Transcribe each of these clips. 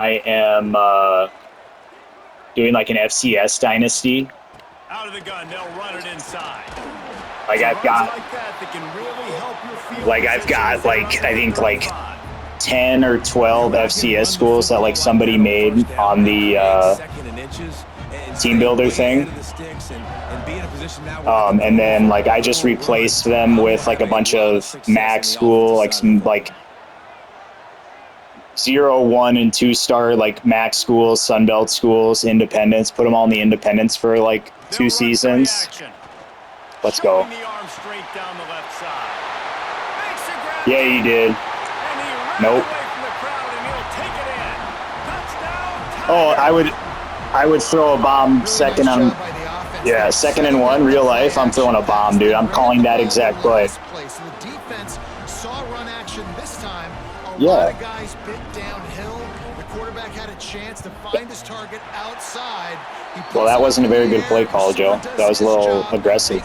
I am doing like an FCS dynasty. Out of the gun, they'll run it inside. Like I've got, I think like 10 or 12 FCS schools that like somebody made on the team builder thing. And then like I just replaced them with like a bunch of MAC school, like some like 0, 1, and 2 star like MAC schools, Sunbelt schools, independents. Put them all in the independents for like 2 seasons. Let's go. Yeah, you did. Nope. Oh, I would throw a bomb second on. Yeah, 2nd and 1, real life. I'm throwing a bomb, dude. I'm calling that exact play. Yeah. Guys bit downhill. The quarterback had a chance to find his target outside. Well, that wasn't a very good play call, Joe. That was a little aggressive.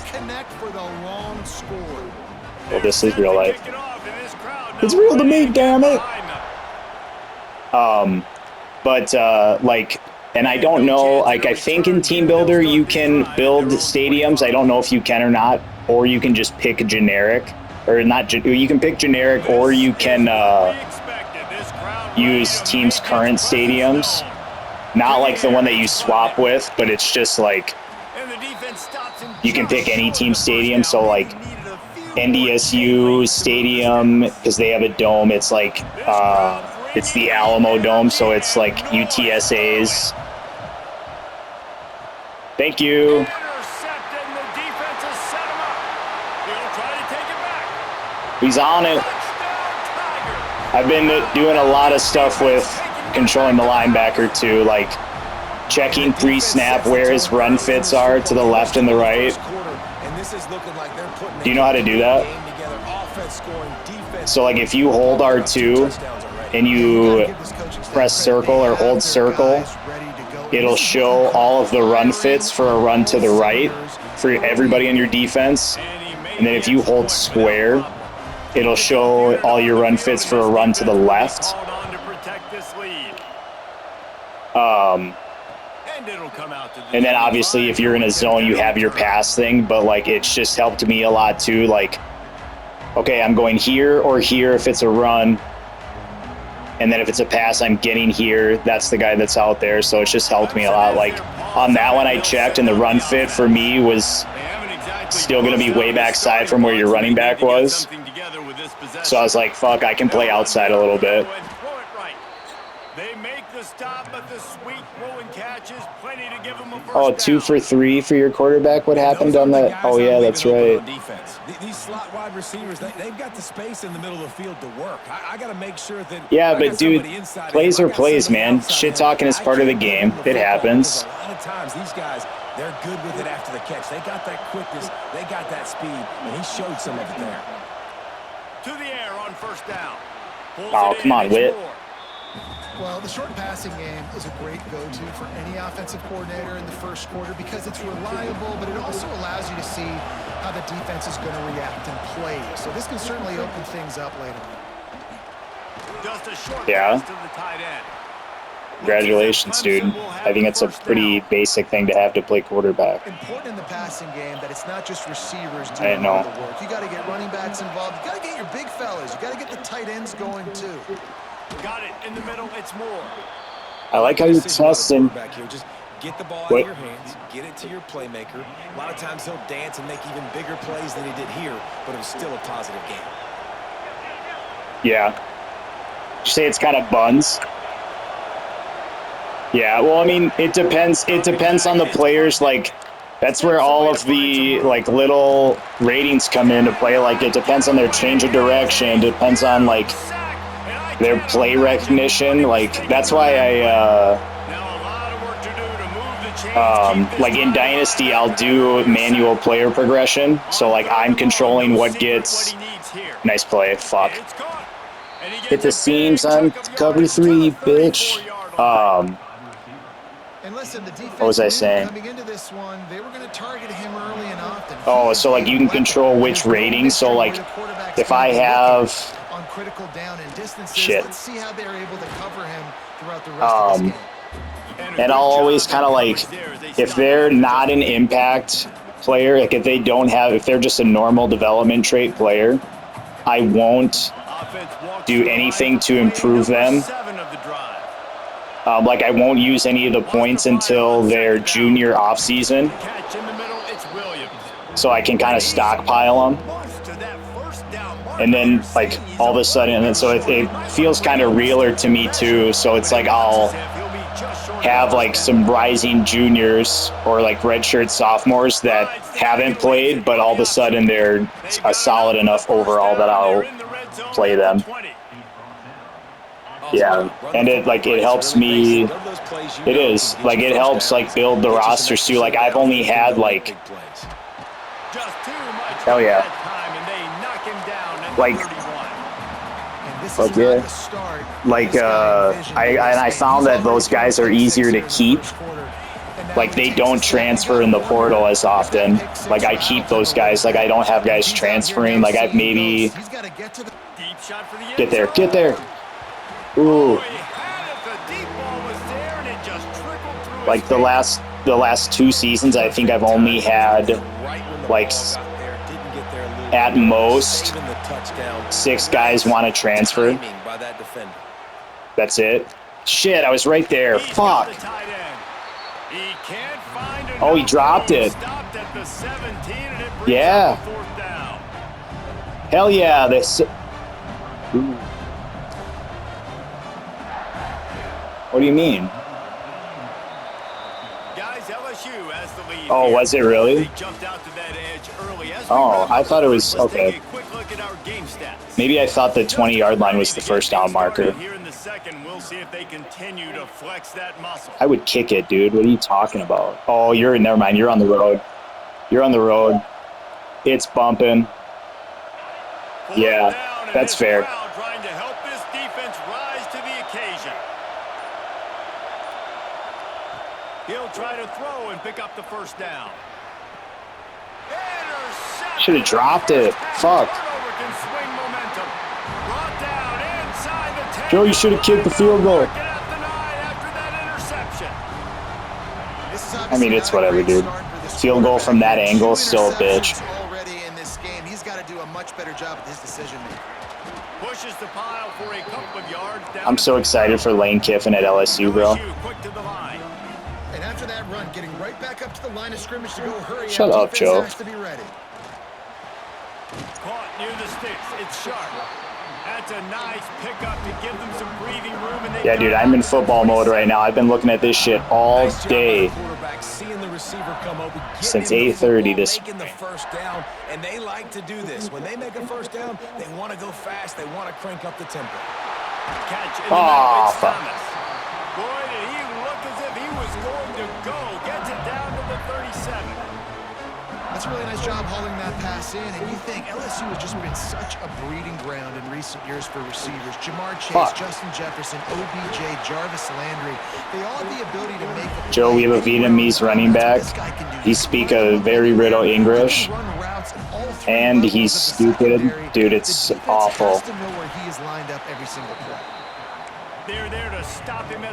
Well, this is real life. It's real to me, damn it. Like, and I don't know, like, I think in Team Builder you can build stadiums. I don't know if you can or not, or you can just pick a generic. Or not, you can pick generic, or you can use teams' current stadiums. Not like the one that you swap with, but it's just like you can pick any team stadium. So like NDSU stadium, because they have a dome. It's like it's the Alamo Dome, so it's like UTSA's. Thank you. He's on it. I've been doing a lot of stuff with controlling the linebacker too, like checking pre-snap where his run fits are to the left and the right. Do you know how to do that? So like if you hold R2 and you press circle or hold circle, it'll show all of the run fits for a run to the right for everybody on your defense. And then if you hold square, it'll show all your run fits for a run to the left. And then obviously if you're in a zone, you have your pass thing, but like it's just helped me a lot too. Like, okay, I'm going here or here if it's a run. And then if it's a pass, I'm getting here. That's the guy that's out there. So it's just helped me a lot. Like on that one I checked and the run fit for me was still going to be way backside from where your running back was. So I was like, fuck, I can play outside a little bit. Oh, 2 for 3 for your quarterback. What happened on that? Oh, yeah, that's right. These slot wide receivers, they've got the space in the middle of the field to work. I got to make sure that. Yeah, but dude, plays are plays, man. Shit talking is part of the game. It happens. A lot of times, these guys, they're good with it after the catch. They got that quickness, they got that speed, and he showed some of it there. To the air on first down. Oh, come on, Whit. Well, the short passing game is a great go-to for any offensive coordinator in the first quarter because it's reliable, but it also allows you to see how the defense is going to react and play. So this can certainly open things up later on. Just a short yeah. pass to the tight end. Congratulations, dude. I think it's a pretty basic thing to have to play quarterback. Important in the passing game that it's not just receivers doing I didn't know. all the work. You got to get running backs involved. You got to get your big fellas. You got to get the tight ends going too. Got it in the middle. It's more. I like how you're testing. Just get the ball out of your hands, get it to your playmaker. A lot of times he'll dance and make even bigger plays than he did here, but it was still a positive game. Yeah. Did you say it's kind of buns? Yeah, well, I mean, it depends. It depends on the players. Like, that's where all of the, like, little ratings come into play. Like, it depends on their change of direction. It depends on, like, their play recognition. Like, that's why like in Dynasty, I'll do manual player progression. So, like, I'm controlling what gets... Nice play. Fuck. Hit the seams on cover 3, bitch. What was I saying? Oh, so like you can control which rating. So like if I have on critical down and distances. Shit. Let's see how they're able to cover him throughout the rest of this game. And I'll always kind of like, if they're not an impact player, like if they're just a normal development trait player, I won't do anything to improve them. Like I won't use any of the points until their junior off season, so I can kind of stockpile them. And then like all of a sudden, and so it feels kind of realer to me too. So it's like I'll have like some rising juniors or like redshirt sophomores that haven't played, but all of a sudden they're a solid enough overall that I'll play them. Yeah, and it helps me. It is like it helps like build the rosters too. Like I've only had like, hell yeah, like I found that those guys are easier to keep. Like they don't transfer in the portal as often. Like I keep those guys. Like I don't have guys transferring. Like I've maybe get there. Ooh. Like the last 2 seasons, I think I've only had like at most 6 guys want to transfer. That's it. Shit, I was right there. Fuck. Oh, he dropped it. Yeah. Hell yeah. This. Ooh. What do you mean? Oh, was it really? Oh, I thought it was okay. Maybe I thought the 20-yard line was the first down marker. I would kick it, dude. What are you talking about? Oh, never mind. You're on the road. You're on the road. It's bumping. Yeah, that's fair. He'll try to throw and pick up the first down. Should have dropped it. Fuck. Joe, you should have kicked the field goal. I mean, it's whatever, dude. Field goal from that angle is still a bitch. He's got to do a much better job with his decision making. Pushes the pile for a couple of yards. I'm so excited for Lane Kiffin at LSU, bro. And after that run, getting right back up to the line of scrimmage to go hurry. Shut up, Joe. Has to be ready. Caught near the sticks. It's sharp. That's a nice pickup to give them some breathing room. And yeah, dude, I'm in football mode right now. I've been looking at this shit all day. Since 8:30 this morning. The first down, and they like to do this. When they make a first down, they want to go fast. They want to crank up the tempo. Catch in the middle. It's Thomas. Boy, did he look as if he was going to go. Gets it down to the 37. That's a really nice job hauling that pass in, and you think LSU has just been such a breeding ground in recent years for receivers. Jamar Chase, Justin Jefferson, OBJ, Jarvis Landry, they all have the ability to make a Joe, we have a Vietnamese running back. He speaks a very little English, and he's stupid. Dude, it's awful.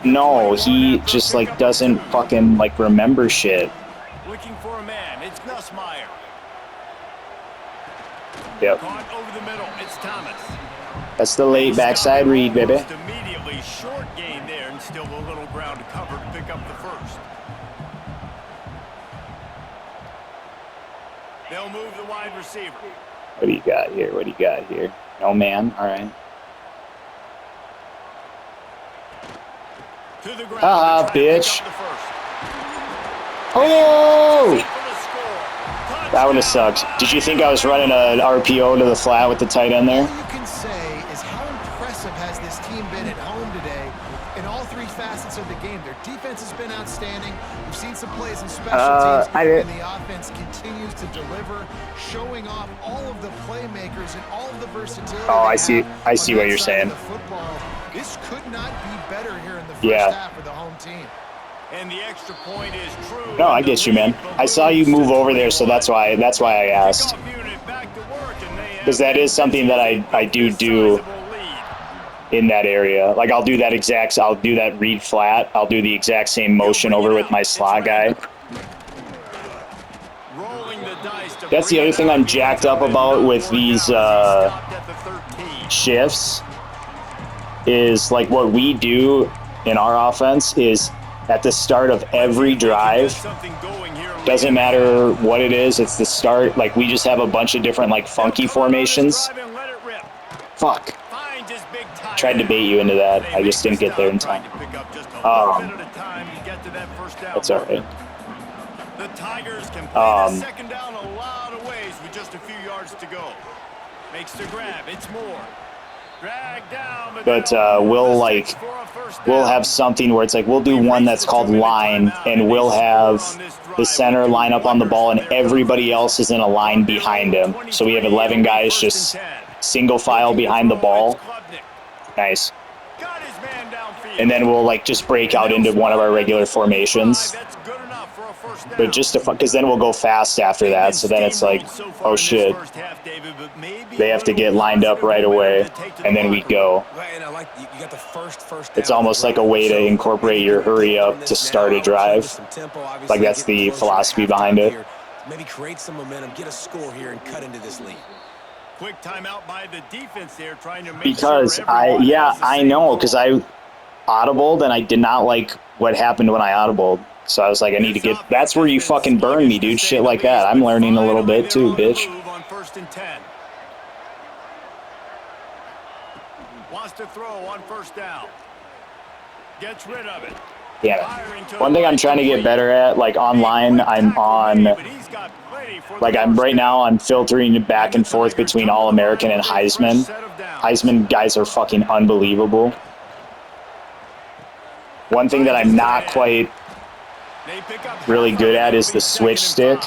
No, he just like doesn't fucking like remember shit. Looking for a man. It's Nussmeier. Yep. Caught over the middle. It's Thomas. That's the late backside read, baby. Immediately short gain there, and still a little ground to cover to pick up the first. They'll move the wide receiver. What do you got here? What do you got here? No man. All right. To the ground. Ah, bitch. Oh! That would have sucked. Did you think I was running an RPO to the flat with the tight end there? All you can say is how impressive has this team been at home today in all 3 facets of the game. Their defense has been outstanding. We've seen some plays in special teams, and the offense continues to deliver, showing off all of the playmakers and all of the versatility. Oh, I see what you're saying. This could not be better here in the first half for the home team. And the extra point is true. No, I get you, man. I saw you move over there, so that's why I asked. Because that is something that I do in that area. Like I'll do that read flat. I'll do the exact same motion over with my slot guy. That's the other thing I'm jacked up about with these shifts is like what we do in our offense is at the start of every drive, doesn't matter what it is, it's the start. Like we just have a bunch of different like funky formations. Fuck. Tried to bait you into that. I just didn't get there in time. That's all right. The Tigers can play this second down a lot of ways with just a few yards to go. Makes the grab. It's more. Drag down, but we'll have something where it's like we'll do one that's called line, and we'll have the center line up on the ball, and everybody else is in a line behind him. So we have 11 guys just single file behind the ball. Nice. And then we'll like just break out into one of our regular formations. But just to, because then we'll go fast after that. So then it's like, oh shit, they have to get lined up right away, and then we go. It's almost like a way to incorporate your hurry up to start a drive. Like that's the philosophy behind it. Maybe create some momentum, get a score here, and cut into this lead. Quick timeout by the defense there, trying to make because I know, because I audibled and I did not like what happened when I audibled. So I was like, I need to get, that's where you fucking burn me, dude. Shit like that. I'm learning a little bit too, bitch. On 1st and 10. Wants to throw on 1st down. Gets rid of it. Yeah. One thing I'm trying to get better at, like online, I'm on, like right now I'm filtering back and forth between All-American and Heisman. Heisman guys are fucking unbelievable. One thing that I'm not quite really good at is the switch stick.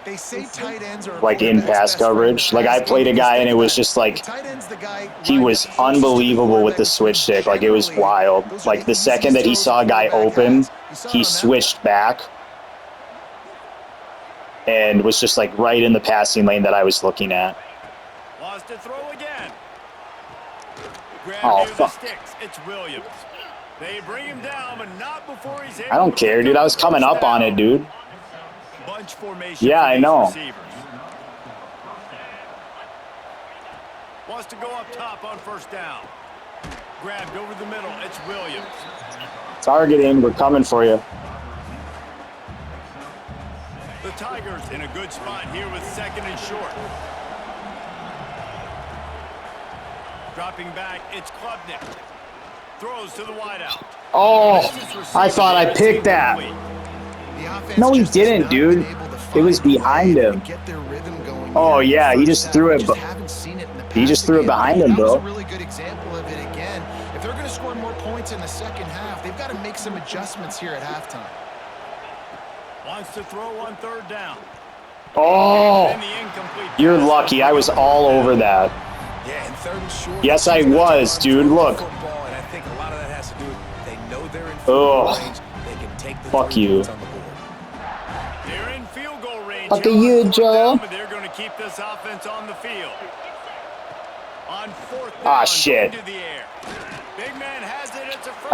They say tight ends are like in pass coverage. Like I played a guy and it was just like, he was unbelievable with the switch stick. Like it was wild. Like the second that he saw a guy open, he switched back and was just like right in the passing lane that I was looking at. Wants to throw again. Oh fuck. It's Williams. They bring him down, but not before he's able. I don't care, dude. I was coming up on it, dude. Bunch formation. Yeah, I know. Wants to go up top on 1st down. Grabbed over the middle. It's Williams. Targeting. We're coming for you. The Tigers in a good spot here with 2nd and short. Dropping back. It's Klubnik. Throws to the wideout. Oh, I thought I picked that. No, he didn't, dude. It was behind him. Oh yeah, he just threw it. He just threw it behind him, bro. That was a really good example of it again. If they're going to score more points in the second half, they've got to make some adjustments here at halftime. Wants to throw on 3rd down. Oh, you're lucky. I was all over that. Yeah, and 3rd and short. Yes, I was, dude. Look. And I think a lot of that has to do with they know they're in field range. They can take the fuck you. On the board. They're in field goal range. Fuck you, Joe. They're going to keep this offense on the field. On 4th down, ah, shit. Big man has it. It's a first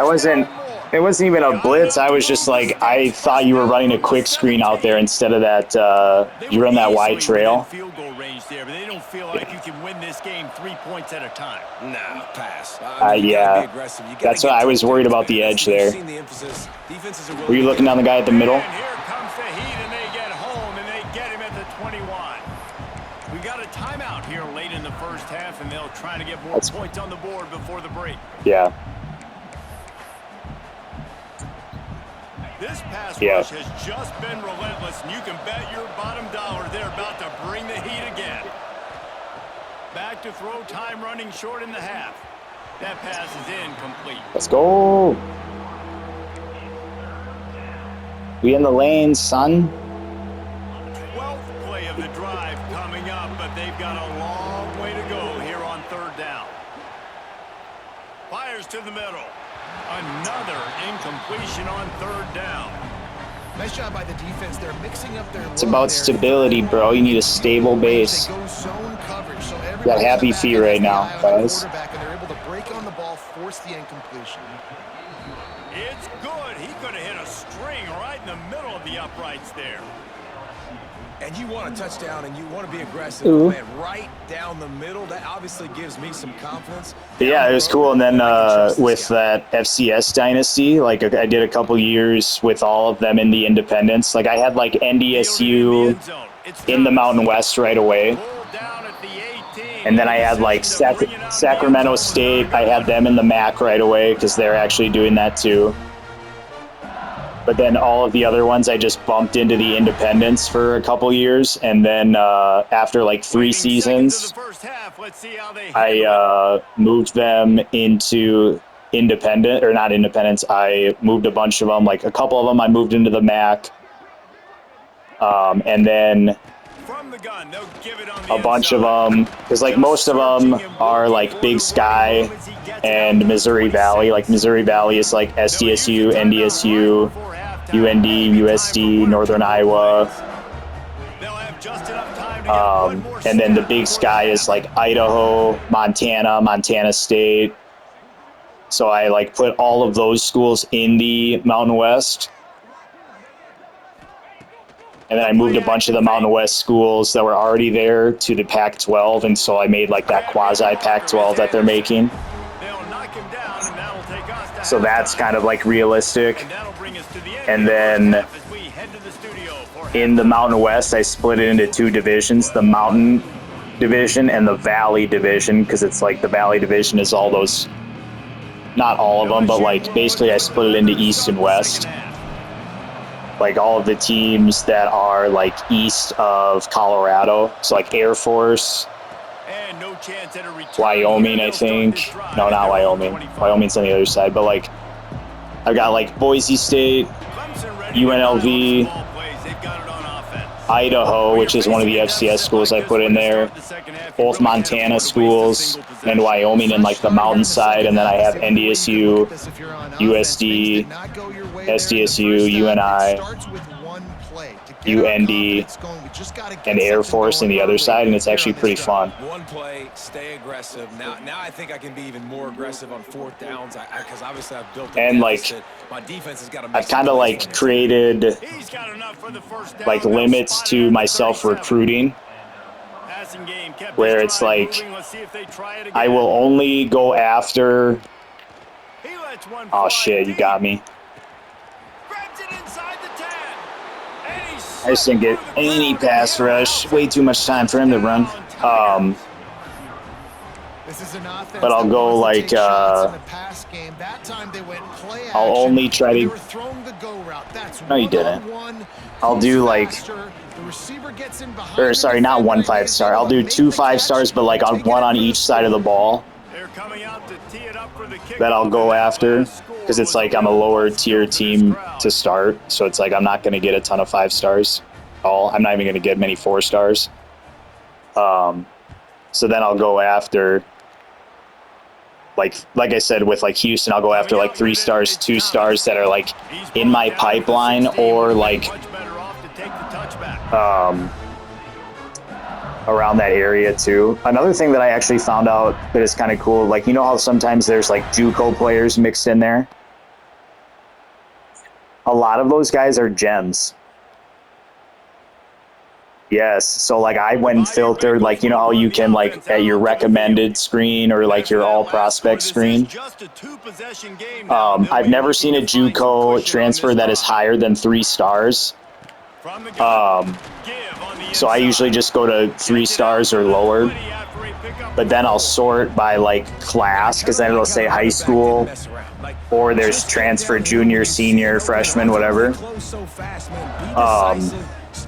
It wasn't even a blitz. I was just like, I thought you were running a quick screen out there instead of that, you run that wide trail. Field goal range there, but they don't feel like you can win this game 3 points at a time. Nah, pass. Yeah, that's why I was worried about the edge there. Were you looking down the guy at the middle? And here comes the heat, and they get home, and they get him at the 21. We got a timeout here late in the 1st half, and they'll try to get more points on the board before the break. Yeah. This pass rush has just been relentless, and you can bet your bottom dollar they're about to bring the heat again. Back to throw time running short in the half. That pass is incomplete. Let's go. We in the lane, son. 12th play of the drive coming up, but they've got a long way to go here on 3rd down. Fires to the middle. Another incompletion on 3rd down. Nice job by the defense. They're mixing up their It's about stability, bro. You need a stable base. Got happy feet right now, guys. And they're able to break on the ball, force the incompletion. It's good. He could have hit a string right in the middle of the uprights there. And you want a touchdown, and you want to be aggressive, man, right down the middle. That obviously gives me some confidence. Yeah, it was cool. And then with that FCS dynasty, like I did a couple years with all of them in the independents. Like I had like NDSU in the Mountain West right away. And then I had like Sacramento State. I had them in the MAC right away because they're actually doing that too. But then all of the other ones, I just bumped into the independents for a couple years. And then after like 3 seasons, I moved them into independent, or not independents. I moved a bunch of them, like a couple of them I moved into the MAC. And then a bunch of them, because like most of them are like Big Sky and Missouri Valley. Like Missouri Valley is like SDSU, NDSU, UND, USD, Northern Iowa. And then the Big Sky is like Idaho, Montana, Montana State. So I like put all of those schools in the Mountain West. And then I moved a bunch of the Mountain West schools that were already there to the Pac-12, and so I made like that quasi-Pac-12 that they're making. So that's kind of like realistic. And then in the Mountain West, I split it into 2 divisions, the Mountain Division and the Valley Division, because it's like the Valley Division is all those, not all of them, but like basically I split it into East and West. Like all of the teams that are like east of Colorado. So like Air Force, Wyoming, I think. No, not Wyoming. Wyoming's on the other side. But like I've got like Boise State, UNLV, Idaho, which is one of the FCS schools I put in there. Both Montana schools and Wyoming in like the mountainside. And then I have NDSU, USD, SDSU, UNI, UND, and Air Force in the other side, and it's actually pretty fun. One play, stay aggressive. Now I think I can be even more aggressive on 4th downs because obviously I've built a deficit. My defense has got to. I've kind of like created like limits to my self-recruiting, where it's like I will only go after. Oh shit! You got me. I just didn't get any pass rush. Way too much time for him to run. But I'll go like I'll only try to. No, you didn't. I'll do like, or sorry, not 1 5-star. I'll do 2 5-stars, but like on one on each side of the ball. That I'll go after, because it's like I'm a lower tier team to start, so it's like I'm not going to get a ton of 5-stars at all. I'm not even going to get many 4-stars. So then I'll go after, like I said with like Houston, I'll go after like 3 stars, 2 stars that are like in my pipeline, or like around that area too. Another thing that I actually found out that is kind of cool, like, you know how sometimes there's like JUCO players mixed in there? A lot of those guys are gems. Yes, so like I went and filtered, like, you know how you can like at your recommended screen or like your all prospect screen. I've never seen a JUCO transfer that is higher than 3 stars. So I usually just go to 3 stars or lower, but then I'll sort by like class, because then it'll say high school, or there's transfer, junior, senior, freshman, whatever.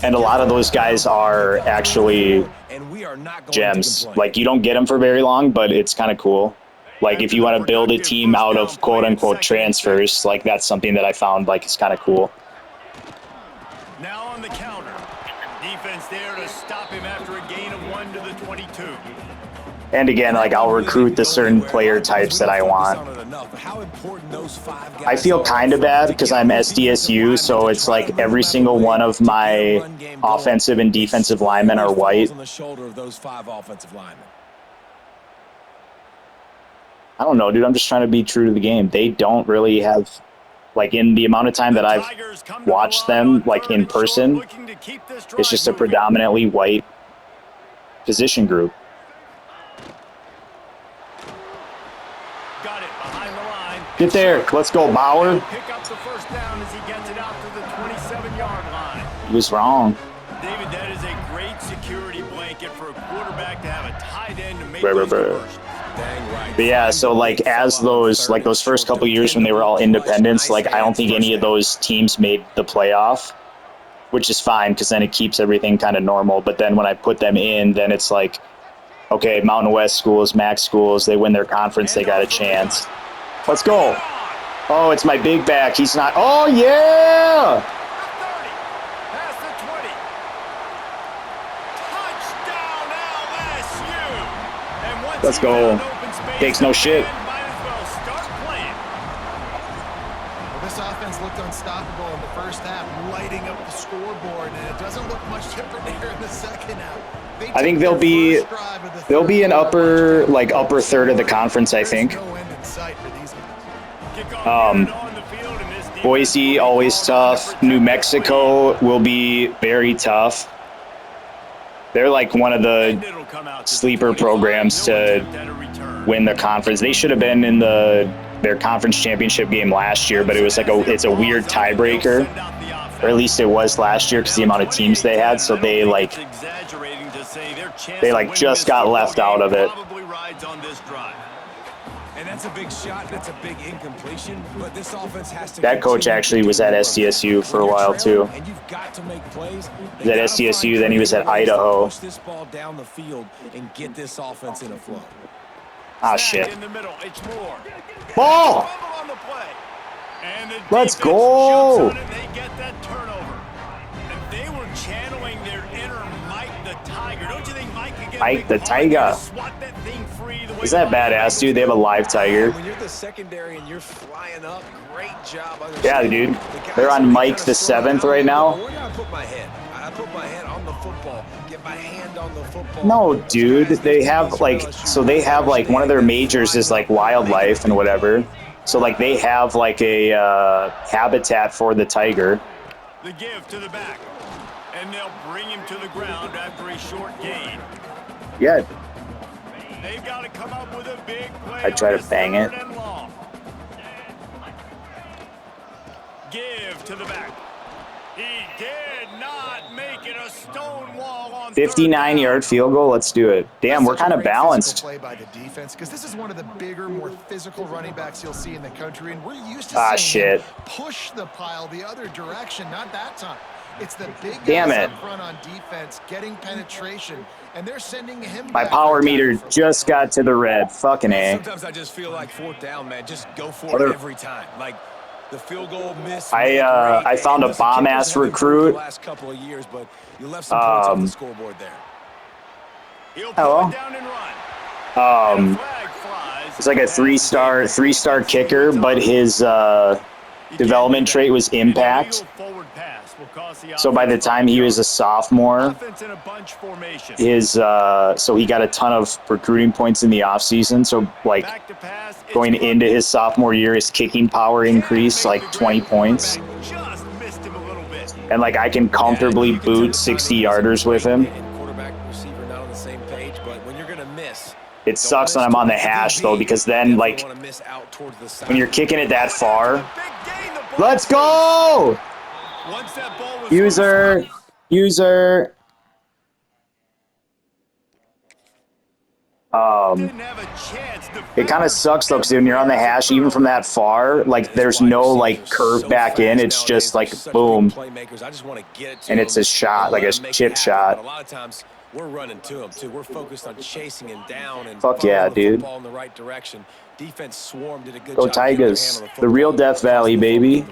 And a lot of those guys are actually gems. Like, you don't get them for very long, but it's kind of cool. Like, if you want to build a team out of quote unquote transfers, like that's something that I found like is kind of cool. Now on the counter. Defense there to stop him after a gain of 1 to the 22. And again, like I'll recruit the certain player types that I want. I feel kind of bad because I'm SDSU, so it's like every single one of my offensive and defensive linemen are white. I don't know, dude. I'm just trying to be true to the game. They don't really have, like, in the amount of time that I've watched them, like in person, it's just a predominantly white position group. Get there. Let's go, Bauer. He was wrong. David, that is a great security blanket for a quarterback to have a tight end to make those first. But yeah, so like as those first couple years when they were all independents, like I don't think any of those teams made the playoff, which is fine because then it keeps everything kind of normal. But then when I put them in, then it's like, okay, Mountain West schools, MAC schools, they win their conference, they got a chance. Let's go. Oh, it's my big back. He's not. Oh, yeah. Let's go. Takes no shit. Well, this offense looked unstoppable in the first half, lighting up the scoreboard, and it doesn't look much different here in the second half. I think they'll be an upper third of the conference, I think. Boise, always tough. New Mexico will be very tough. They're like one of the sleeper programs to win the conference. They should have been in their conference championship game last year, but it was like it's a weird tiebreaker, or at least it was last year because the amount of teams they had. So they just got left out of it. And that's a big shot, that's a big incompletion, but this offense has to. That coach actually was at SDSU for a while too. And you've got to make plays. He was at SDSU, then he was at Idaho. Push this ball down the field and get this offense in a flow. Ah, shit. In the middle, it's Moore. Ball! Let's go! They get that turnover. And they were channeling their inner Mike the Tiger. Don't you think Mike could get Mike the Tiger? Is that badass, dude? They have a live tiger. When you're the secondary and you're flying up, great job. Yeah, dude. They're on Mike the 7th right now. Where do I put my head? I put my head on the football. Get my hand on the football. No, dude. They have one of their majors is like wildlife and whatever. So like they have like a habitat for the tiger. The give to the back. And they'll bring him to the ground after a short gain. Yeah. They've got to come up with a big play. I try to bang it. Give to the back. He did not make it a stone wall on 59-yard field goal. Let's do it. Damn, we're kind of balanced. Play by the defense, because this is one of the bigger, more physical running backs you'll see in the country, and we're used to seeing him push the pile the other direction. Not that time. It's the big guys up front on defense getting penetration, and they're sending him. My power meter just got to the red. Fucking A. Sometimes I just feel like fourth down, man. Just go for it every time. Like the field goal miss. I found a bomb-ass recruit. The last couple of years, but you left some points on the scoreboard there. Hello. It's like a three-star kicker, but his development trait was impact. So by the time he was a sophomore, so he got a ton of recruiting points in the offseason. So like going into his sophomore year, his kicking power increased like 20 points. And like I can comfortably boot 60-yarders with him. It sucks when I'm on the hash though, because then like when you're kicking it that far, let's go! User. It kind of sucks though, because when you're on the hash, even from that far, like there's no like curve back in. It's just like boom, and it's a shot, like a chip shot. A lot of times we're running to him too. We're focused on chasing him down and fuck yeah, dude. ball in the right direction. Defense swarmed, did a good Go job. Tigers, the real Death Valley, baby.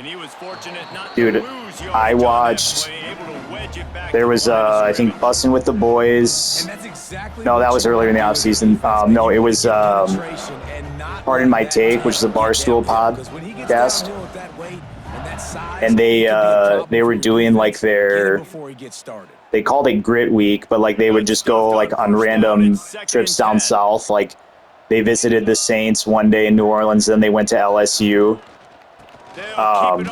And he was fortunate not Dude, to lose yards I on that watched. play, able to wedge it back There to was, the line of I think, scrimmage. Bussin' with the Boys. And that's exactly No, what that was you earlier in the wanna do as a offseason. defense, No, man. it You was, wanna get penetration and not Pardon let My that Take, which is a team get Barstool downhill, 'cause when he gets podcast. downhill with that weight and that size, And it could be a problem they for were your doing like defense. Get him their, before he gets started. they called it Grit Week, but like they would Good just stuff go on like on first down. random It's second trips and down 10. south. Like they visited the Saints one day in New Orleans, then they went to LSU. They'll keep it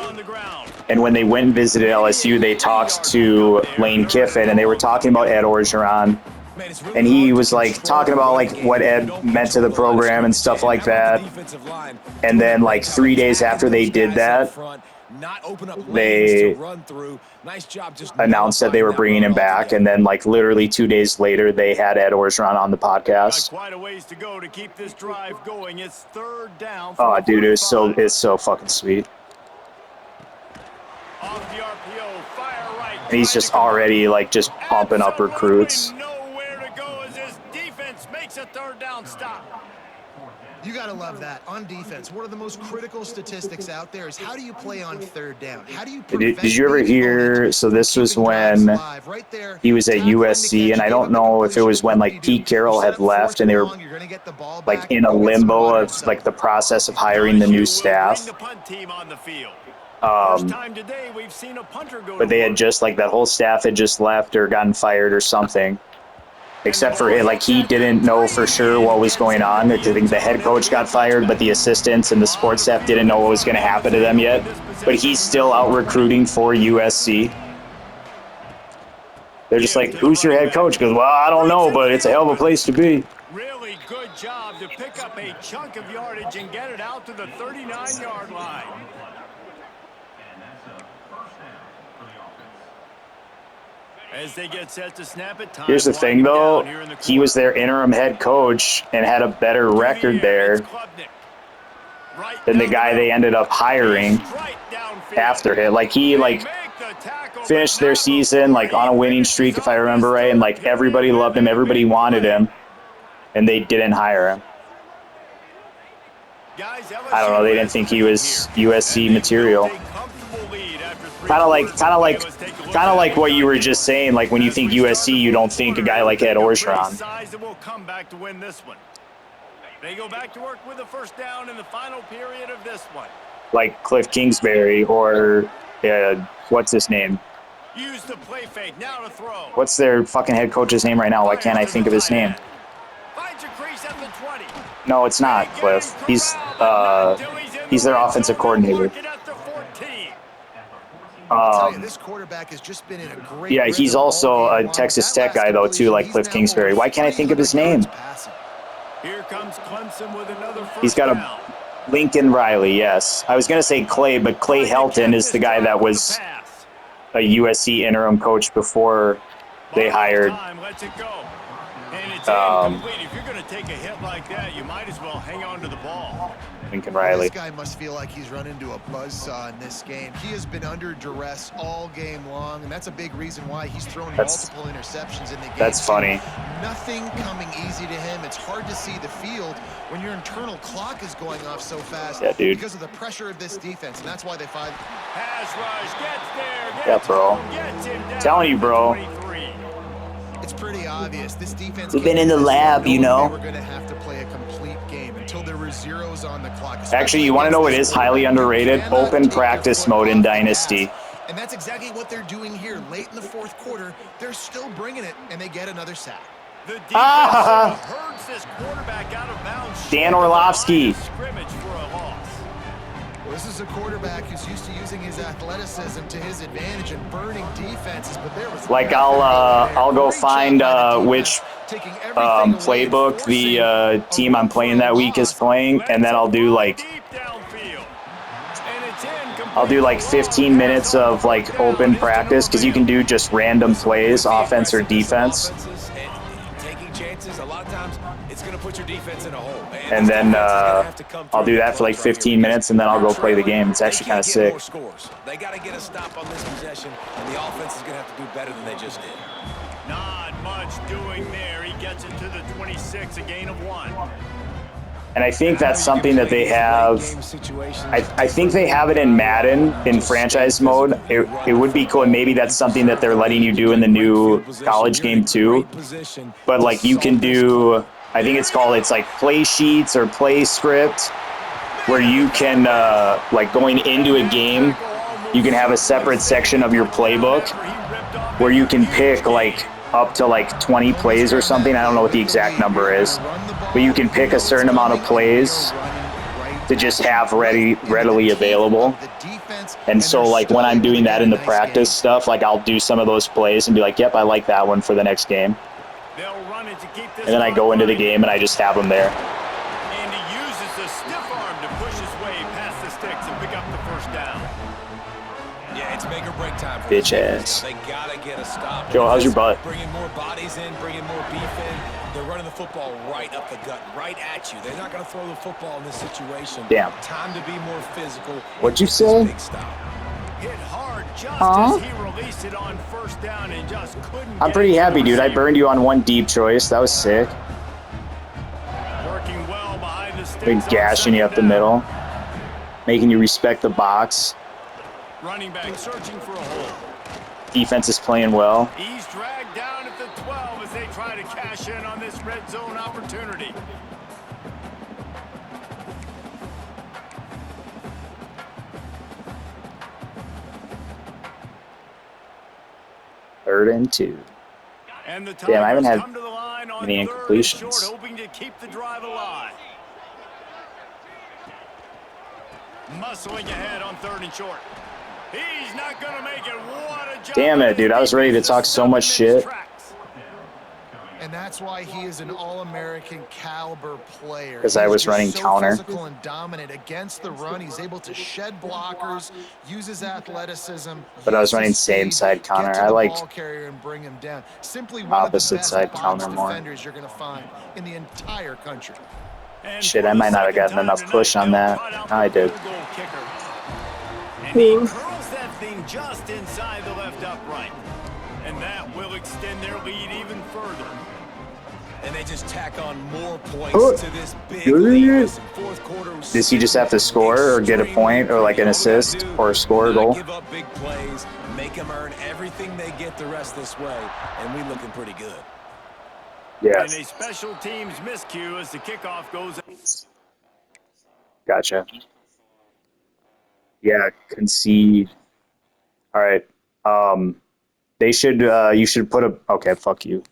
on the ground. And when they went and visited LSU, they talked to Lane Kiffin, and they were talking about Ed Orgeron. Man, it's really And he hard to was like control talking the about running like game what if you Ed don't meant to the control the line of program and scrimmage. stuff like How about that. the defensive line And doing then a like great job 3 days attacking after they those did guys that, up front, not open up lanes they to run through. Nice job just announced that they nullifying were that bringing run him back. altogether. And then like literally 2 days later, they had Ed Orgeron on the Got podcast. quite a ways to go to keep this drive going. It's third down. Oh, dude, it's 45. so fucking sweet. Off the RPO, fire right. And he's just already like just pumping up recruits. Nowhere to go as his defense makes a third down stop. You got to love that. On defense, one of the most critical statistics out there is how do you play on third down? How do you Did you ever hear, so this was when he was at USC, and I don't know if it was when like Pete Carroll had left and they were like in a limbo of like the process of hiring the new staff. But they had just like that whole staff had just left or gotten fired or something. Except for him, like he didn't know for sure what was going on. I think the head coach got fired, but the assistants and the sports staff didn't know what was going to happen to them yet. But he's still out recruiting for USC. They're just like, who's your head coach? He goes, well, I don't know, but it's a hell of a place to be. Really good job to pick up a chunk of yardage and get it out to the 39-yard line. As they get set to snap it, here's the thing, though. He was their interim head coach and had a better record there than the guy they ended up hiring after him. Like, he, like, finished their season, like, on a winning streak, if I remember right, and, like, everybody loved him, everybody wanted him, and they didn't hire him. I don't know, they didn't think he was USC material. Kind of like what you were just saying. Like when you think USC, you don't think a guy like Ed Orgeron. They go back to work with a first down in the final period of this one. Like Cliff Kingsbury or what's his name? Use the play fake now to throw. What's their fucking head coach's name right now? Why can't I think of his name? Finds a crease at the 20. No, it's not Cliff. He's their offensive coordinator. Yeah, he's also a Texas Tech guy, though, too, like Cliff Kingsbury. Why can't I think of his name? Here comes Clemson with another first He's got a down. Lincoln Riley, yes. I was going to say Clay, but Clay Helton is the guy that was a USC interim coach before they hired. Lets it go. And it's incomplete. If you're going to take a hit like that, you might as well hang on to the ball. Lincoln Riley. This guy must feel like he's run into a buzzsaw in this game. He has been under duress all game long, and that's a big reason why he's thrown multiple interceptions in the game. That's funny. Nothing coming easy to him. It's hard to see the field when your internal clock is going off so fast because of the pressure of this defense, and that's why they find. Pass rush gets there. Yeah, bro. Gets him down. Telling you, bro. It's pretty obvious. This defense. We've been in the lab, you know. We're going to have to play a complete game until there were zeros on the clock. Actually, you want to know what is highly underrated? Open practice mode in Dynasty. And that's exactly what they're doing here. Late in the fourth quarter, they're still bringing it, and they get another sack. The defense hurts this quarterback out of bounds. Dan Orlovsky. Scrimmage for a loss. Well, this is a quarterback who's used to using his athleticism to his advantage and burning defenses, but there was like I'll go find which playbook the team I'm playing that week is playing, and then I'll do like 15 minutes of like open practice, because you can do just random plays, offense or defense. Taking chances, a lot of times it's going to put your defense in a hole. And then I'll do that for like 15 minutes, and then I'll go play the game. It's actually kind of sick. They got to get a stop on this possession, and the offense is going to have to do better than they just did. Not much doing there. He gets it to the 26, a gain of 1. And I think that's something that they have. I think they have it in Madden in franchise mode. It would be cool. And maybe that's something that they're letting you do in the new college game too. But like you can do, I think it's like play sheets or play script, where you can like going into a game, you can have a separate section of your playbook where you can pick like up to like 20 plays or something. I don't know what the exact number is, but you can pick a certain amount of plays to just have readily available. And so like when I'm doing that in the practice stuff, like I'll do some of those plays and be like, yep, I like that one for the next game. And then I go into the game and I just have them there. And he uses the stiff arm to push his way past the sticks and pick up the first down. Yeah, it's make or break time for bitch ass. They gotta get a stop. Joe, how's your butt? Bringing more bodies in, bringing more beef in. They're running the football right up the gut, right at you. They're not going to throw the football in this situation. Damn. Time to be more physical. What'd you say? Big stop. Hit hard just as he released it on first down and just couldn't. I'm pretty happy, dude. I burned you on one deep choice. That was sick. Working well behind the sticks. Big gashing you up the middle, making you respect the box. Running back searching for a hole. Defense is playing well. He's dragged down at the 12 as they try to cash in on this red zone opportunity. Third and 2. And the Damn, I haven't had come to the line on any incompletions. Short, hoping to keep the drive alive. Muscling ahead on 3rd and short. He's not going to make it. What a job. Damn it, dude. I was ready to talk so much shit. And that's why he is an all-American caliber player. Because I was running counter. Physical and dominant against the run. He's able to shed blockers, use his athleticism. But I was running same side counter. I like and bring him down. Simply opposite side counter more. Defenders you're going to find in the entire country. Shit, I might not have gotten enough push on that. I did. And he curls that thing just inside the left upright. And that will extend their lead even further. And they just tack on more points to this big lead. Fourth quarter. Does he just have to score or get a point or like an assist or score a goal? Give up big plays, make them earn everything they get the rest this way, and we looking pretty good. Yeah. And a special teams miscue as the kickoff goes. Gotcha. Yeah, concede. All right. They should. You should put a. Okay, fuck you.